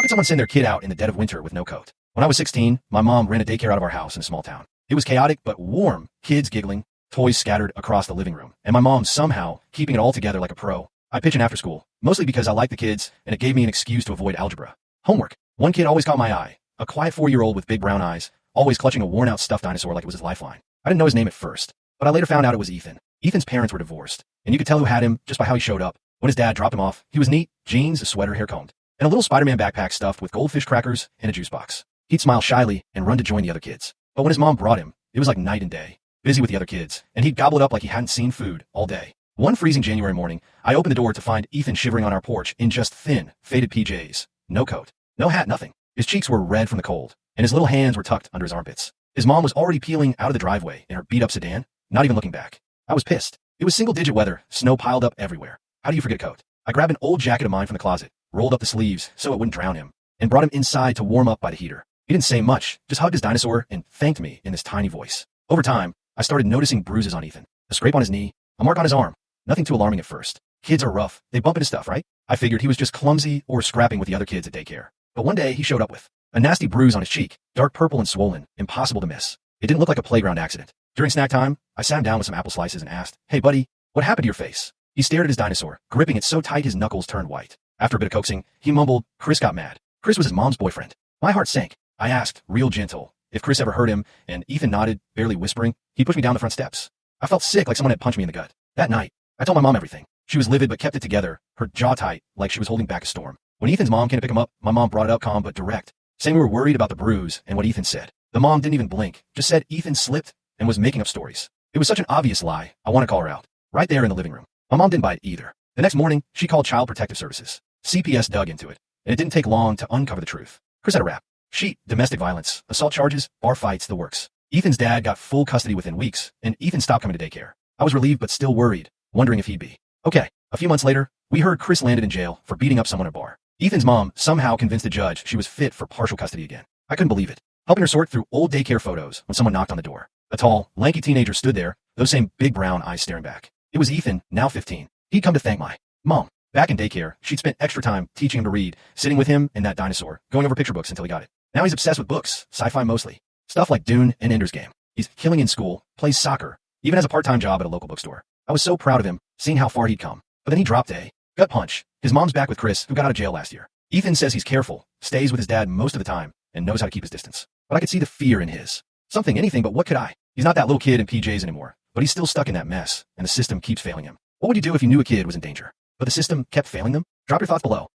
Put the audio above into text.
could someone send their kid out in the dead of winter with no coat? When I was 16, my mom ran a daycare out of our house in a small town. It was chaotic but warm, kids giggling, toys scattered across the living room, and my mom somehow keeping it all together like a pro. I pitch in after school, mostly because I liked the kids and it gave me an excuse to avoid algebra. Homework. One kid always caught my eye, a quiet 4-year-old with big brown eyes, always clutching a worn-out stuffed dinosaur like it was his lifeline. I didn't know his name at first, but I later found out it was Ethan. Ethan's parents were divorced, and you could tell who had him just by how he showed up. When his dad dropped him off, he was neat, jeans, a sweater, hair combed, and a little Spider-Man backpack stuffed with goldfish crackers and a juice box. He'd smile shyly and run to join the other kids. But when his mom brought him, it was like night and day, busy with the other kids, and he'd gobble it up like he hadn't seen food all day. One freezing January morning, I opened the door to find Ethan shivering on our porch in just thin, faded PJs. No coat, no hat, nothing. His cheeks were red from the cold, and his little hands were tucked under his armpits. His mom was already peeling out of the driveway in her beat-up sedan, not even looking back. I was pissed. It was single-digit weather, snow piled up everywhere. How do you forget a coat? I grabbed an old jacket of mine from the closet, rolled up the sleeves so it wouldn't drown him, and brought him inside to warm up by the heater. He didn't say much, just hugged his dinosaur and thanked me in this tiny voice. Over time, I started noticing bruises on Ethan, a scrape on his knee, a mark on his arm. Nothing too alarming at first. Kids are rough. They bump into stuff, right? I figured he was just clumsy or scrapping with the other kids at daycare. But one day he showed up with a nasty bruise on his cheek, dark purple and swollen, impossible to miss. It didn't look like a playground accident. During snack time, I sat him down with some apple slices and asked, "Hey buddy, what happened to your face?" He stared at his dinosaur, gripping it so tight his knuckles turned white. After a bit of coaxing, he mumbled, "Chris got mad." Chris was his mom's boyfriend. My heart sank. I asked, real gentle, if Chris ever hurt him, and Ethan nodded, barely whispering. He pushed me down the front steps. I felt sick, like someone had punched me in the gut. That night, I told my mom everything. She was livid but kept it together, her jaw tight, like she was holding back a storm. When Ethan's mom came to pick him up, my mom brought it up calm but direct, saying we were worried about the bruise and what Ethan said. The mom didn't even blink, just said Ethan slipped and was making up stories. It was such an obvious lie, I want to call her out. Right there in the living room. My mom didn't buy it either. The next morning, she called Child Protective Services. CPS dug into it, and it didn't take long to uncover the truth. Chris had a rap sheet, domestic violence, assault charges, bar fights, the works. Ethan's dad got full custody within weeks, and Ethan stopped coming to daycare. I was relieved but still worried, wondering if he'd be okay. A few months later, we heard Chris landed in jail for beating up someone at a bar. Ethan's mom somehow convinced the judge she was fit for partial custody again. I couldn't believe it. Helping her sort through old daycare photos when someone knocked on the door. A tall, lanky teenager stood there, those same big brown eyes staring back. It was Ethan, now 15. He'd come to thank my mom. Back in daycare, she'd spent extra time teaching him to read, sitting with him and that dinosaur, going over picture books until he got it. Now he's obsessed with books, sci-fi mostly. Stuff like Dune and Ender's Game. He's killing in school, plays soccer, even has a part-time job at a local bookstore. I was so proud of him, seeing how far he'd come. But then he dropped a gut punch. His mom's back with Chris, who got out of jail last year. Ethan says he's careful, stays with his dad most of the time, and knows how to keep his distance. But I could see the fear in his. Anything, but what could I? He's not that little kid in PJs anymore, but he's still stuck in that mess, and the system keeps failing him. What would you do if you knew a kid was in danger, but the system kept failing them? Drop your thoughts below.